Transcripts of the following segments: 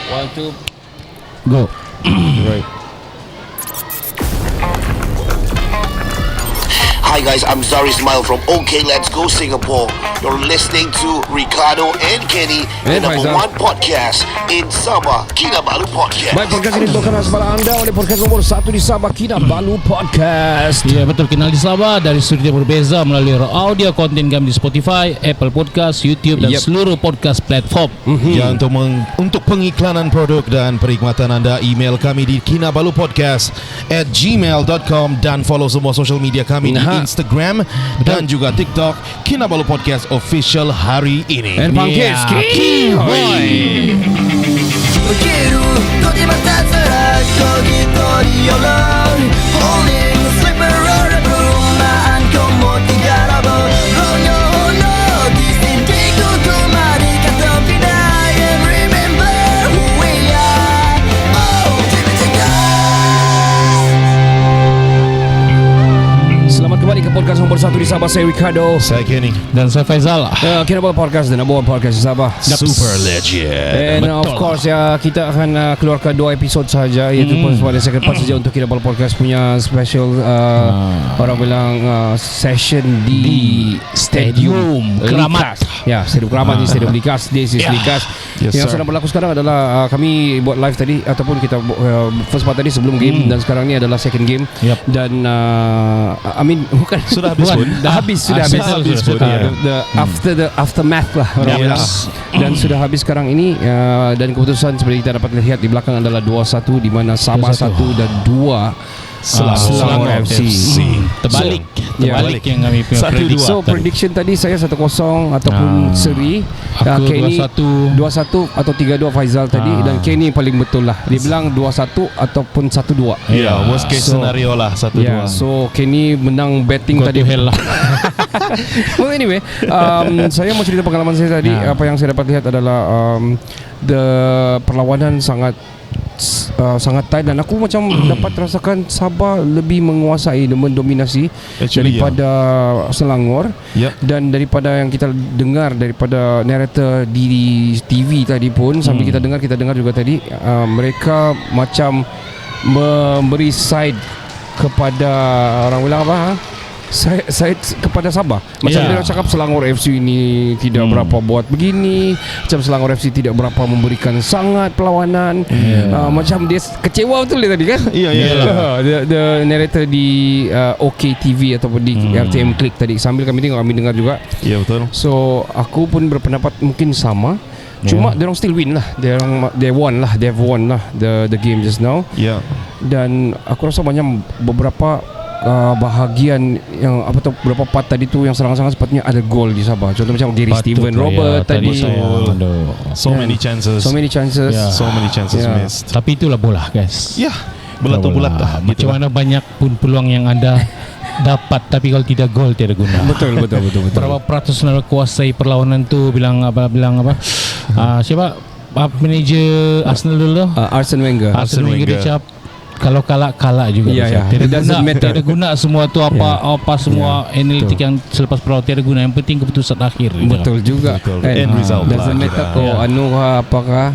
1, 2, go. right. Hi guys, I'm Zari Ismail from OK Let's Go Singapore. You're listening to Ricardo and Kenny, the number one podcast in Sabah, Kinabalu Podcast. Baik, podcast ini dibawakan kepada anda oleh podcast nomor 1 di Sabah, Kinabalu Podcast. Ya, betul, kenal di Sabah dari studio berbeza melalui audio konten kami di Spotify, Apple Podcast, YouTube dan seluruh podcast platform. Ya, untuk pengiklanan produk dan perkhidmatan anda, email kami di kinabalupodcast@gmail.com dan follow semua social media kami di Instagram dan juga TikTok Kinabalu Podcast Official hari ini. And panggil Ski Boy. Kembali ke podcast nomor 1 di Sabah. Saya Ricardo, Saya Kenny, dan saya Faizal. Kinabalu Podcast, the number one podcast di Sabah. Super Legend. And of course ya, kita akan keluarkan 2 episod saja, iaitu pada second part saja untuk Kinabalu Podcast punya special orang bilang session di Stadium Keramat. Ya, Stadium Keramat di Stadium Likas. This is Likas. Yang sedang berlaku sekarang adalah kami buat live tadi, ataupun kita first part tadi sebelum game, dan sekarang ni adalah second game. Dan I mean, bukan Sudah habis pun. Dah habis, sudah habis pun. The aftermath lah orang bilang. Dan sudah habis sekarang ini, dan keputusan seperti kita dapat lihat di belakang adalah 2-1, di mana Sabah 1 dan 2 Selangor FC. Terbalik yang kami punya prediksi. So prediction tadi saya 1-0 ataupun seri. Aku Kenny 2-1 atau 3-2 Faizal tadi, dan Kenny paling betul lah. Dia bilang 2-1 ataupun 1-2. Ya, worst case scenario lah 1-2. Yeah, so Kenny menang betting Go tadi. to hell lah. Well anyway, saya mau cerita pengalaman saya tadi. Apa yang saya dapat lihat adalah the perlawanan sangat tight, dan aku macam dapat rasakan Sabah lebih menguasai dan mendominasi daripada Selangor. Dan daripada yang kita dengar daripada narrator di TV tadi pun, sambil kita dengar juga tadi, mereka macam memberi side kepada orang bilang apa? Saya kepada Sabah. Macam dia cakap Selangor FC ini tidak berapa buat begini, macam Selangor FC tidak berapa memberikan sangat perlawanan. Macam dia kecewa betul dia tadi kan. The narrator di OK TV ataupun di RTM Click tadi, sambil kami dengar juga. Ya, betul. So aku pun berpendapat mungkin sama. Cuma dia orang still win lah. They won lah the game just now. Dan aku rasa banyak beberapa bahagian yang beberapa part tadi tu yang serang-serang sepatutnya ada gol di Sabah. Contoh macam Gary Steven Robert tadi. So many chances missed. Tapi itulah bola, guys. Bola tu bulat dah. Macam mana banyak pun peluang yang anda dapat, tapi kalau tidak gol tiada guna. Betul. Berapa peratus anda kuasai perlawanan tu? Bilang apa? Siapa? Manager Arsenal dulu? Arsene Wenger. Dia cakap kalau kalah juga. Tiada guna semua tu apa semua analitik yang selepas perlawanan tiada guna. Yang penting keputusan akhir. Betul juga. End result doesn't matter apakah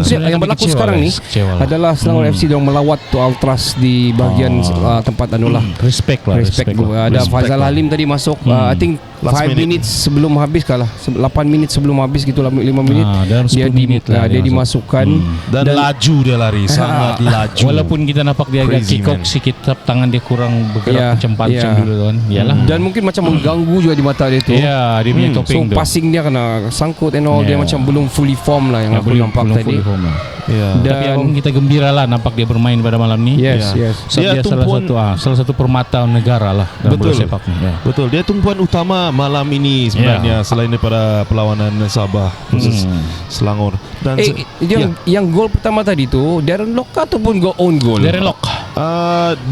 yang berlaku sekarang ni adalah Selangor FC yang melawat tu Ultras di bahagian tempat respect lah. Ada Faizal Halim tadi masuk, I think 5 minutes sebelum habis, 8 minit sebelum habis gitu, 5 minit dia dimasukkan, dan laju dia lari, sangat laju. Walaupun kita nampak dia agak kikok sikit, tangan dia kurang bergerak macam pancam dulu kan. Dan mungkin macam mengganggu juga di mata dia tu. Dia punya topeng tu. So passing dia kena sangkut and all, dia macam belum fully form lah yang aku nampak tadi. Tapi kita gembira lah nampak dia bermain pada malam ni. So dia salah satu permata negara lah dalam bola sepak ni. Betul, dia tumpuan utama malam ini sebenarnya, selain daripada perlawanan Sabah versus Selangor. Dan yang gol pertama tadi tu Darren Lock ataupun own goal? Darren Lock.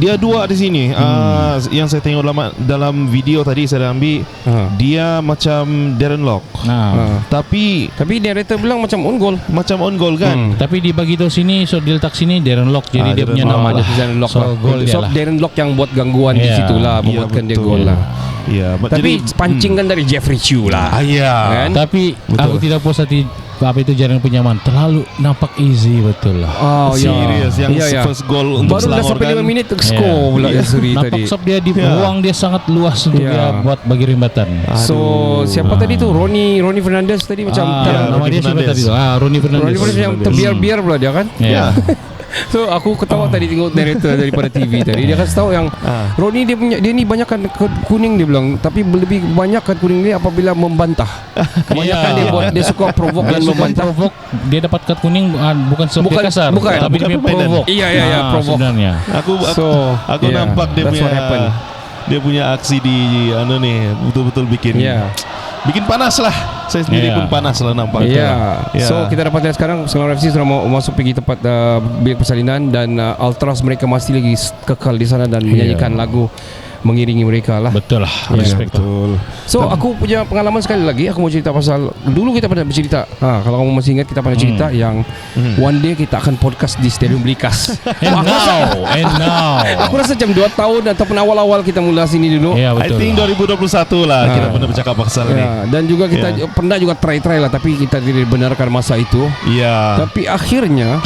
Dia dua di sini. Yang saya tengok dalam video tadi saya ambil, dia macam Darren Lock. Tapi narrator bilang macam own goal kan. Tapi dibagi tahu sini, so dia letak sini Darren Lock, jadi dia punya nama lah. Darren Lock. So gol dia lah. Darren Lock yang buat gangguan di situ lah, membuatkan dia gol lah. Ya, tapi pancing kan dari Jeffrey Chew lah. Kan? Tapi aku tidak puas hati apa itu jaringan penyaman terlalu nampak easy betul lah. Oh serius yang first goal untuk baru dah sampai 5 minit score pula Suri tadi. Nampak dia di ruang dia sangat luas untuk dia buat bagi rimbatan. So siapa tadi tu Ronnie Fernandes tadi macam nama dia siapa tadi tu? Ronnie Fernandes yang terbiar-biar pula dia kan. So aku ketawa tadi tengok narrator daripada TV tadi. Dia kasih tahu yang Ronnie dia ni banyak kad kuning dia bilang, tapi lebih banyak kad kuning ni apabila membantah. Kebanyakan dia suka provoke dan membantah. Dia dapat kad kuning bukan sebab kasar, tapi dia provoke. Iya provoke sebenarnya. Aku nampak dia punya aksi di betul-betul bikin panas lah. Saya sendiri pun panas lah nampak. So kita dapat lihat sekarang Selangor FC sudah mau masuk pergi tempat bilik persalinan, dan Ultras mereka masih lagi kekal di sana dan menyanyikan lagu mengiringi mereka lah. Betul lah. Respect betul. So aku punya pengalaman sekali lagi. Aku mau cerita pasal dulu kita pernah bercerita. Kalau kamu masih ingat, kita pernah cerita yang one day kita akan podcast di Stadium Blikas. And now aku rasa jam 2 tahun ataupun awal-awal kita mula sini dulu. I think 2021 lah kita pernah bercakap pasal ni. Dan juga kita pernah juga try lah, tapi kita tidak benarkan masa itu. Tapi akhirnya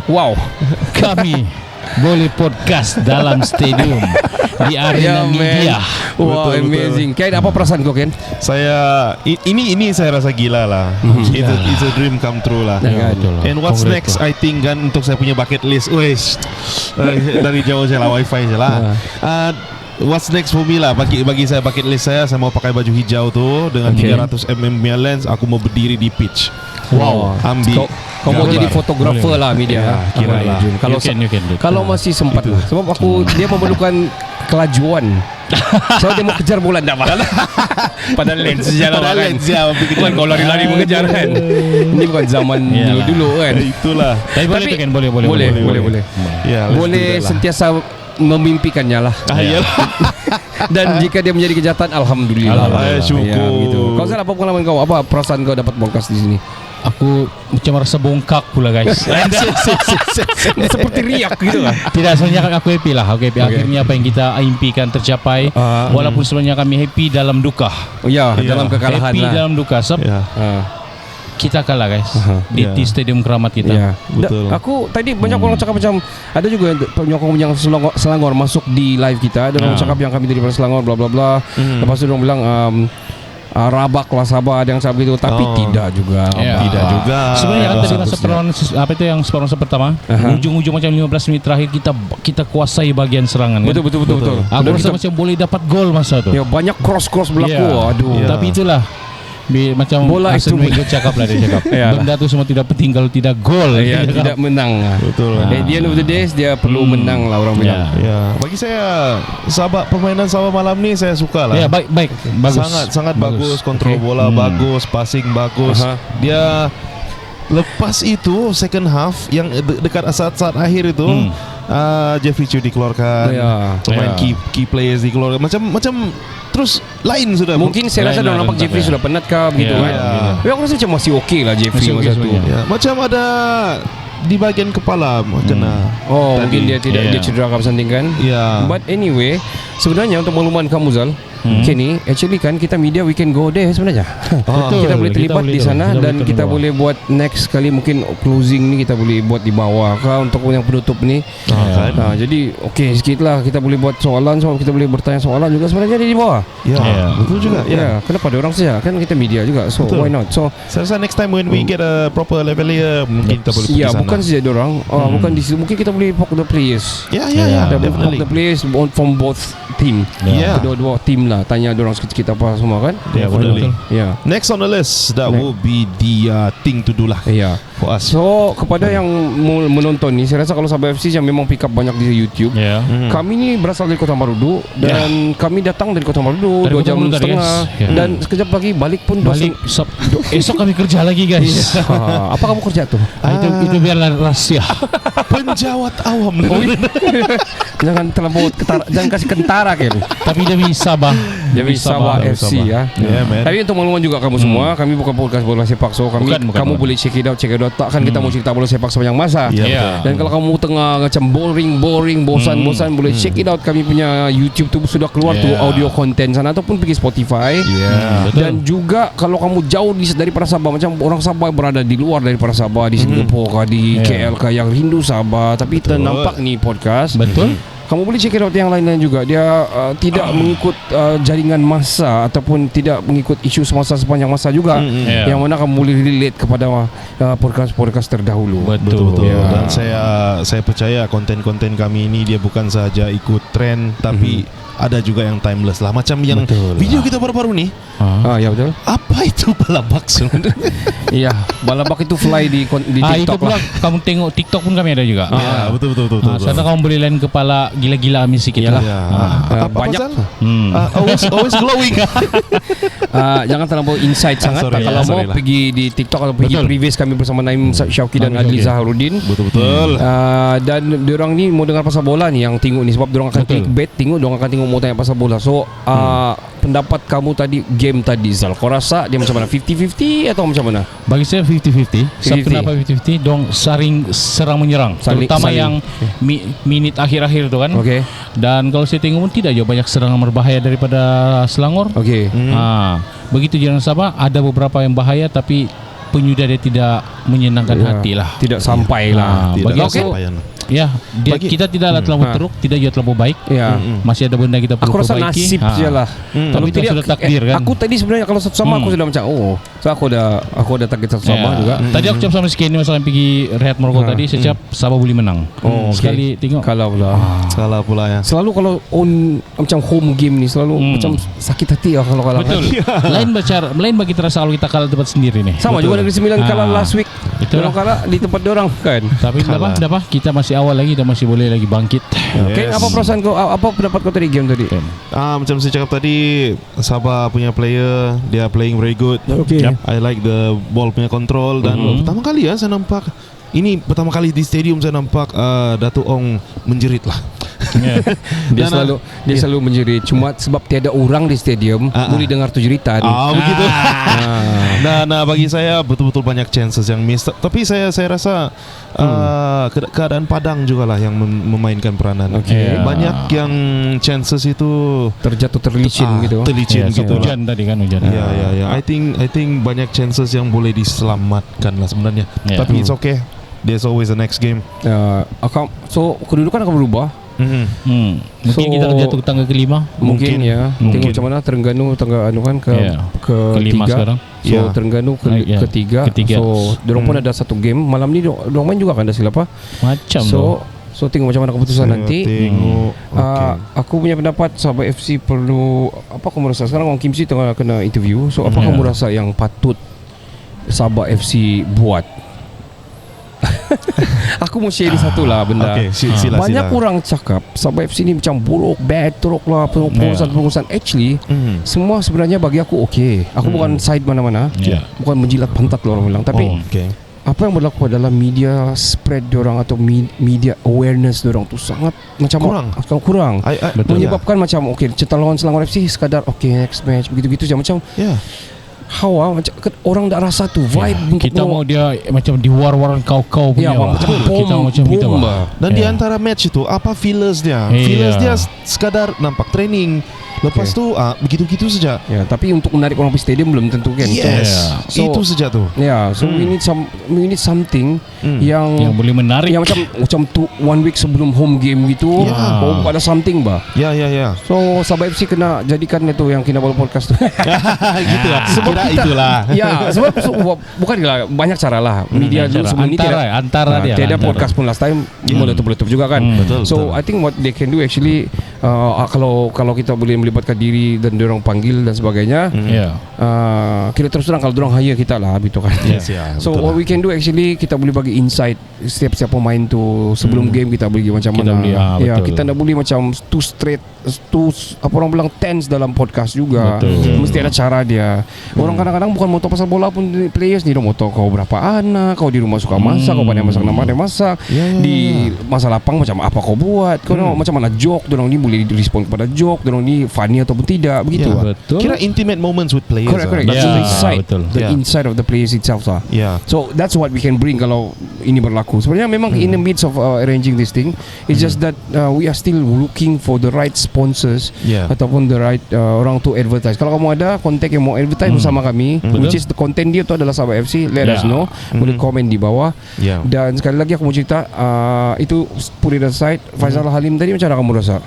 wow, kami boleh podcast dalam stadium di arena media. Wow, amazing. Ken, apa perasaan kau, Ken? Saya ini saya rasa gila lah. It's a dream come true lah. And what's next? I think kan untuk saya punya bucket list. Dari jauh je lah, wifi je lah. What's next for me lah, bagi saya bucket list saya mau pakai baju hijau tu dengan 300mm punya lens. Aku mau berdiri di pitch. Wow, ambil kau mau jadi fotografer lah media. Kira lah. Kalau masih sempat lah. Sebab aku dia memerlukan kelajuan. So dia mau kejar bola tak apa. Pada lens je lah kan. Bukan kau lari-lari mengejar kan. Ini bukan zaman dulu kan. Itulah. Tapi boleh. Boleh sentiasa memimpikannya lah. Dan jika dia menjadi kenyataan, alhamdulillah. Syukur. Kau salah apa pengalaman kau? Apa perasaan kau dapat podcast di sini? Aku macam rasa bongkak pula guys. Seperti riak gitu lah. Tidak, sebenarnya aku happy lah. Akhirnya apa yang kita impikan tercapai. Walaupun sebenarnya kami happy dalam duka. Dalam kekalahan happy dalam duka. Kita kalah guys di Stadium Keramat kita. Betul. Aku tadi banyak orang cakap macam ada juga penyokong yang Selangor masuk di live kita. Ada orang cakap yang kami daripada Selangor bla bla bla. Lepas itu orang bilang rabak lah Sabah, ada yang sabah itu, tapi tidak juga. Tidak juga. Sebenarnya kan tadi apa itu yang separuh pertama, ujung-ujung macam 15 menit terakhir kita kuasai bagian serangan. Betul. Aku rasa macam boleh dapat gol masa tu. Ya, banyak cross berlaku. Aduh. Tapi itulah macam bola itu cakap lah dia cakap. Benda tu semua tidak penting kalau tidak gol. Tidak menang. Betul. At the end of the day dia perlu menang lah orang bilang. Bagi saya permainan Sabah malam ni saya suka lah. Baik. Bagus. Sangat bagus. Kontrol bola bagus, passing bagus. Dia lepas itu second half yang dekat saat-saat akhir itu Jeffrey Chu dikeluarkan, pemain key players dikeluarkan, macam terus lain sudah. Mungkin saya rasa dah nampak Jeffrey sudah penat kah begitu kan. Tapi aku rasa macam masih okey lah Jeffrey masa tu. Macam ada di bahagian kepala kena. Mungkin dia cedera ke something kan. But anyway, sebenarnya untuk makluman kamu Zal, Kenny, actually kan kita media we can go there sebenarnya. Kita boleh terlibat di sana dan kita boleh buat next kali mungkin closing ni kita boleh buat di bawah kah untuk yang penutup ni. Jadi okey sikit lah, kita boleh buat soalan, kita boleh bertanya soalan juga sebenarnya di bawah. Betul juga. Kenapa ada orang saja kan kita media juga. So why not? So saya rasa next time when we get a proper level here mungkin kita boleh pergi sana. Bukan saja ada orang, bukan di situ, mungkin kita boleh poke the players. Definitely. The players from both team. Kedua-dua team lah, tanya orang sikit-sikit apa semua kan. Definitely. Next on the list that will be the thing to do lah. For us. So kepada yang menonton ni, saya rasa kalau Sabah FC yang memang pick up banyak di YouTube, kami ni berasal dari Kota Marudu dan kami datang dari Kota Marudu 2 jam setengah dan sekejap lagi balik pun esok kami kerja lagi guys. Apa kamu kerja tu? Itu biarlah rahasia. Penjawat awam. Jangan terlalu jangan kasih kentara kan. Tapi demi Sabah Jadi Sabah FC ya. Tapi untuk makluman juga kamu semua, kami bukan podcast bola sepak, so kamu boleh check it out. Takkan kita mau cerita bola sepak sepanjang masa. Dan kalau kamu tengah macam boring, bosan, boleh check it out. Kami punya YouTube tu sudah keluar tu audio content sana, ataupun pergi Spotify. Dan juga kalau kamu jauh daripada Sabah, macam orang Sabah berada di luar daripada Sabah, di Singapura, di KL, yang rindu Sabah tapi ternampak ni podcast. Betul. Kamu boleh check it out yang lain-lain juga. Dia tidak mengikut jaringan masa ataupun tidak mengikut isu semasa sepanjang masa juga. Yang mana kamu boleh relate kepada podcast-podcast terdahulu. Betul. Dan saya percaya konten-konten kami ini dia bukan sahaja ikut trend, tapi ada juga yang timeless lah. Macam yang video kita baru-baru ni. Ya betul. Apa itu balabak sebenarnya? Iya, balabak itu fly di TikTok itu lah. Kamu tengok TikTok pun kami ada juga. Betul. Sana kamu boleh lain kepala gila-gila amin sikit lah. Banyak. Always glowing. Jangan terlalu insight sangat. Kalau mau pergi di TikTok atau pergi previous kami bersama Naim Syauqi dan Adli Zaharuddin. Betul. Dan diorang ni mau dengar pasal bola ni yang tengok ni, sebab diorang akan clickbait, diorang akan tengok mau tanya pasal bola. So pendapat kamu tadi game tadi, Zal, kau rasa dia macam mana? 50-50 atau macam mana? Bagi saya 50-50. Saya kenapa 50-50? Dong saring serang menyerang, terutama yang minit akhir-akhir tu kan. Dan kalau saya tengok pun tidak jauh banyak serangan berbahaya daripada Selangor. Begitu jangan Sabah, ada beberapa yang bahaya tapi penyudah dia tidak menyenangkan hati lah. Tidak sampai lah. Bagi aku kita tidaklah terlalu teruk, tidak juga terlalu baik. Masih ada benda kita perlu perbaiki. Aku rasa nasib je lah. Tapi itu sudah takdir kan. Aku tadi sebenarnya kalau satu sama aku sudah macam so aku ada target satu sama juga. Tadi aku cakap sama si Kenny masalah pergi rehat Morocco tadi, saya cakap Sabah boleh menang. Sekali tengok kalah pula ya. Selalu kalau macam home game ni selalu macam sakit hati lah kalau kalah. Betul. Lain bagi terasa kalau kita kalah tempat sendiri ni. Sama juga Negeri Sembilan kalah last week. Orang kalah di tempat diorang kan. Tapi apa? Kita masih awal lagi, kita masih boleh lagi bangkit. Apa perasaan kau? Apa pendapat kau tadi game tadi? Macam saya cakap tadi, Sabah punya player dia playing very good. I like the ball punya control. Dan pertama kali saya nampak, ini pertama kali di stadium saya nampak Dato' Ong menjerit lah. Dia selalu menjerit. Cuma sebab tiada orang di stadium boleh dengar tu jeritan. Begitu. Nah, bagi saya betul-betul banyak chances yang miss. Tapi saya rasa keadaan padang juga lah yang memainkan peranan. Banyak yang chances itu terlicin gitu. Hujan tadi kan hujan. I think banyak chances yang boleh diselamatkan lah sebenarnya. Tapi it's okay. There's always the next game. So kedudukan akan berubah. Mungkin kita akan jatuh ke tangga kelima. Mungkin. Tengok macam mana Terengganu ke kelima sekarang. So Terengganu ketiga. So diorang pun ada satu game malam ni. Diorang main juga kan, dah silap macam so tengok macam mana keputusan nanti. Aku punya pendapat Sabah FC perlu, apa kamu rasa sekarang Wong Kim Si tengah kena interview. So apa kamu rasa yang patut Sabah FC buat? Aku mau share satu lah benda. Banyak orang cakap Sabah FC ni macam buruk, bad, teruk lah pengurusan. Actually semua sebenarnya bagi aku Aku bukan side mana-mana, bukan menjilat pantat lah orang bilang. Tapi apa yang berlaku dalam media spread diorang atau media awareness diorang tu sangat macam kurang. Menyebabkan macam cerita lawan Selangor FC sekadar next match begitu-gitu je macam macam orang tak rasa tu vibe. Kita mau dia macam diwar-waran kau punya macam kita dan di antara match itu apa feelers dia sekadar nampak training. Lepas tu begitu-gitu saja. Tapi untuk menarik orang pergi stadium belum tentu kan. Itu saja tu. So we need something yang boleh menarik. Yang macam tu one week sebelum home game gitu. Ada something bah. So Sabah FC kena jadikan itu yang Kinabalu podcast tu. Gitu lah. Sebab itulah. Sebab bukan lah, banyak cara lah. Media sebelum ini antara dia. Tiada podcast pun last time boleh tutup juga kan. So I think what they can do actually kalau kita boleh melibatkan diri dan diorang panggil dan sebagainya, kita terus terang kalau diorang hire kita lah gitu kan. So what we can do actually, kita boleh bagi insight setiap pemain tu sebelum game, kita bagi macam mana. Kita tak boleh macam too straight, apa orang bilang tense dalam podcast juga. Mesti ada cara dia. Orang kadang-kadang bukan mau tahu pasal bola pun, players ni dia mau tahu kau berapa anak, kau di rumah suka masak, kau pandai masak, nama dia masak, di masa lapang macam apa kau buat, kau macam mana joke diorang ni boleh boleh respond kepada joke, dorang ni funny ataupun tidak, begitu lah. Betul. Kira intimate moments with players. Correct. That's the inside, betul. the inside of the players itself lah. Yeah. So that's what we can bring kalau ini berlaku. Sebenarnya memang in the midst of arranging this thing, it's just that we are still looking for the right sponsors ataupun the right orang to advertise. Kalau kamu ada kontak yang mau advertise bersama kami, which is the content dia tu adalah Sabah FC, let us know. Boleh komen di bawah. Dan sekali lagi aku mau cerita, itu put it aside, Faizal Halim tadi macam mana kamu rasa?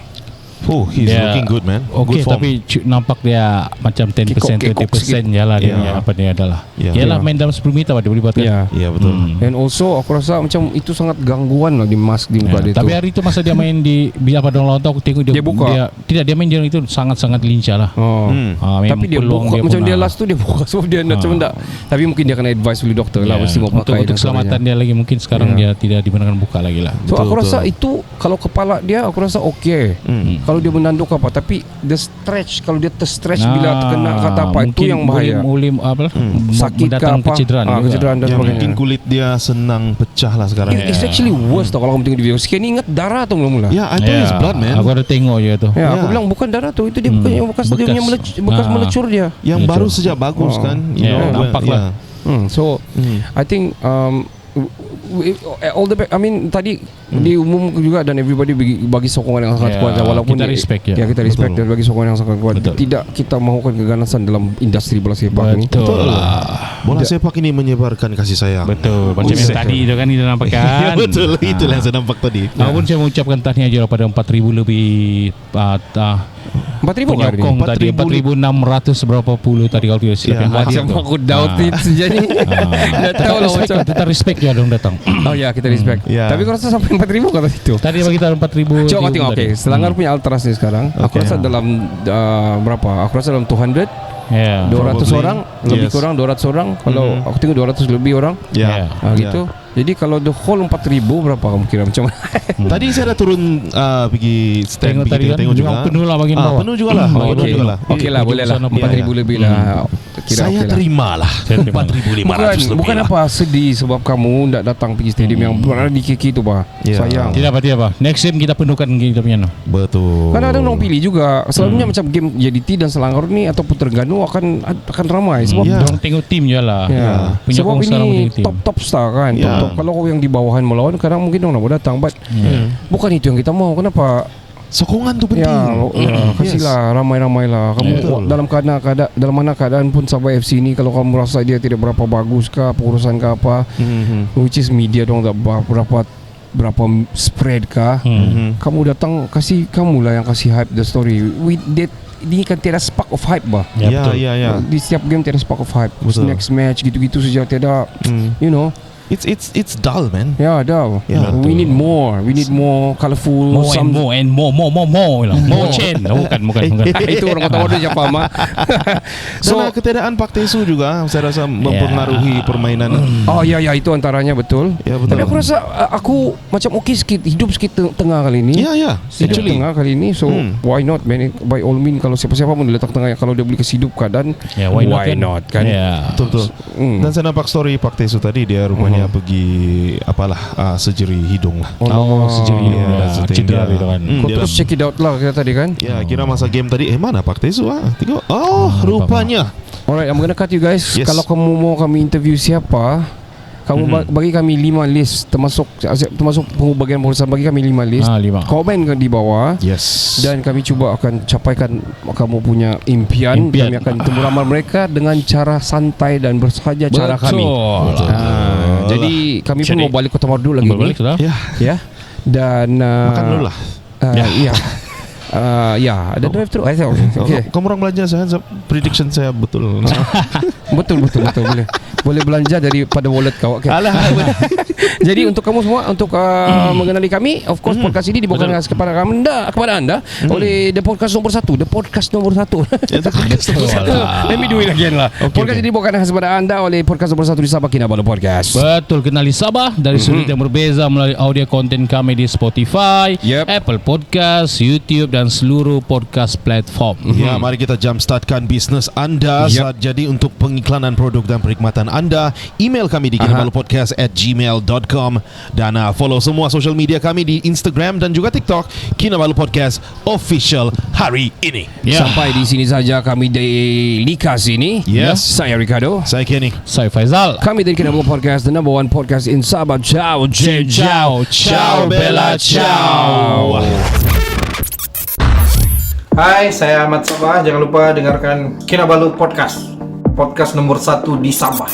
Oh, he's looking good, man. Okay, tapi nampak dia macam 10%, 20% jalan dia apa dia adalah. Yalah main dalam 10 meter dia boleh buat kan. Ya, betul. And also aku rasa macam itu sangat gangguan lah di mask di muka dia tu. Tapi hari itu masa dia main di apa dong lawan tu aku tengok dia buka. Dia main dia itu sangat-sangat lincah lah. Tapi dia buka macam dia last tu dia buka sebab dia macam tak. Tapi mungkin dia kena advice oleh doktor lah mesti mau pakai untuk keselamatan dia lagi, mungkin sekarang dia tidak dibenarkan buka lagi lah. So aku rasa itu kalau kepala dia aku rasa okey. Kalau dia menanduk apa, tapi the stretch, kalau dia terstretch bila terkena kata apa, itu yang bahaya. Sakit ke apa, kecederaan dan sebagainya. Mungkin kulit dia senang pecah lah sekarang. It's actually worse tau kalau kamu tengok di video. Sekian ingat darah tu mula-mula. I thought it's blood, man. Aku ada tengok je tu. Aku bilang bukan darah tu, itu dia bukan yang bekas dia punya bekas melecur dia. Yang baru saja bagus kan. Nampak lah. So I think all the I mean tadi diumum juga dan everybody bagi sokongan yang sangat kuat walaupun kita respect kita respect dan bagi sokongan yang sangat kuat. Tidak kita mahukan keganasan dalam industri bola sepak ini. Betul lah. Bola sepak ini menyebarkan kasih sayang. Macam yang tadi itu kan kita nampak kan. Betul, itulah yang saya nampak tadi. Namun saya mengucapkan tahniah juga pada 4,000 lebih 4,000 penyokong tadi 4,600 berapa puluh tadi kalau tidak silap yang hadir tu. Aku doubt it saja ni. Dah tahu lah macam kita respect je dong datang. Oh ya, kita respect. Tapi kau rasa sampai 4,000 kata situ. Tadi bagi kita 4,000. Coba tengok Selangor punya Ultras ni sekarang. Aku rasa dalam berapa? Aku rasa dalam 200 200 orang lebih kurang 200 orang. Kalau aku tengok 200 lebih orang. Gitu. Jadi kalau the whole 4,000 berapa kamu kira macam mana? Tadi saya dah turun pergi stand tengok juga. Penuh lah bagian bawah. Penuh juga lah. Okey lah, boleh lah 4,000 lebih lah. Saya terima lah 4,500 lebih. Bukan apa sedih sebab kamu tak datang pergi stadium yang berada di KK tu bah. Sayang. Tidak apa. Next game kita penuhkan kita punya. Betul. Kan ada orang pilih juga. Selalunya macam game JDT dan Selangor ni ataupun Terengganu akan ramai sebab orang tengok tim je lah. Sebab ini top star kan. Kalau kau yang di bawahan melawan kadang mungkin orang nak datang, but bukan itu yang kita mau. Kenapa? Sokongan tu penting. Kasihlah ramai-ramai lah. Kamu dalam mana keadaan pun Sabah FC ni, kalau kamu rasa dia tidak berapa bagus ke pengurusan ke apa, which is media dong tak berapa spread ke, kamu datang kasih, kamulah yang kasih hype the story. Ini kan tiada spark of hype bah. Ya. Di setiap game tiada spark of hype. Next match gitu-gitu saja tiada. You know. It's dull, man. Dull. We need more colorful, more chain. Bukan. Itu orang kota order siapa mah. So ketiadaan Pak Tesu juga saya rasa mempengaruhi permainan. Oh ya itu antaranya betul. Tapi aku rasa aku macam okey sikit, hidup sikit tengah kali ini. Hidup tengah kali ini. So why not, man? By all means, kalau siapa-siapa pun letak tengah, kalau dia boleh kasih hidup keadaan, why not kan? Betul. Dan saya nampak story Pak Tesu tadi, dia rupanya pergi surgery hidung lah. Surgery cedera gitu kan. Kau terus check it out lah kita tadi kan. Kira masa game tadi mana Pak Tesu tengok. Rupanya. Alright, I'm gonna cut you guys. Kalau kamu mau kami interview siapa, kamu bagi kami 5 list, termasuk bagian pengurusan, bagi kami 5 list. 5. Komen di bawah. Dan kami cuba akan capaikan kamu punya impian. Kami akan temu ramai mereka dengan cara santai dan bersahaja cara kami. Jadi kami pun mau balik Kota Merdu lagi ni. Ya. Dan makan dulu lah. Ada drive thru. Okay. Kamu orang belanja, saya prediction saya betul. Betul boleh belanja daripada wallet kau. Okay. Jadi untuk kamu semua, untuk mengenali kami, of course podcast ini dibawakan kepada anda oleh The Podcast nomor 1. The Podcast nomor 1. Let me do it again lah. Podcast ini dibawakan kepada anda oleh Podcast nomor 1 di Sabah, Kinabalu Podcast. Betul, kenali Sabah dari sudut yang berbeza melalui audio konten kami di Spotify, Apple Podcast, YouTube dan seluruh podcast platform. Mari kita jumpstartkan bisnes anda. Jadi untuk pengiklanan produk dan perkhidmatan anda, email kami di kinabalupodcast@gmail.com dan follow semua social media kami di Instagram dan juga TikTok Kinabalu Podcast Official hari ini. Sampai di sini saja kami dari Likas ini. Saya Ricardo. Saya Kenny. Saya Faizal. Kami dari Kinabalu Podcast, the number one podcast in Sabah. Ciao, ciao, ciao, Bella, ciao. Hai, saya Ahmad Sabah. Jangan lupa dengarkan Kinabalu Podcast, podcast nomor 1 di Sabah.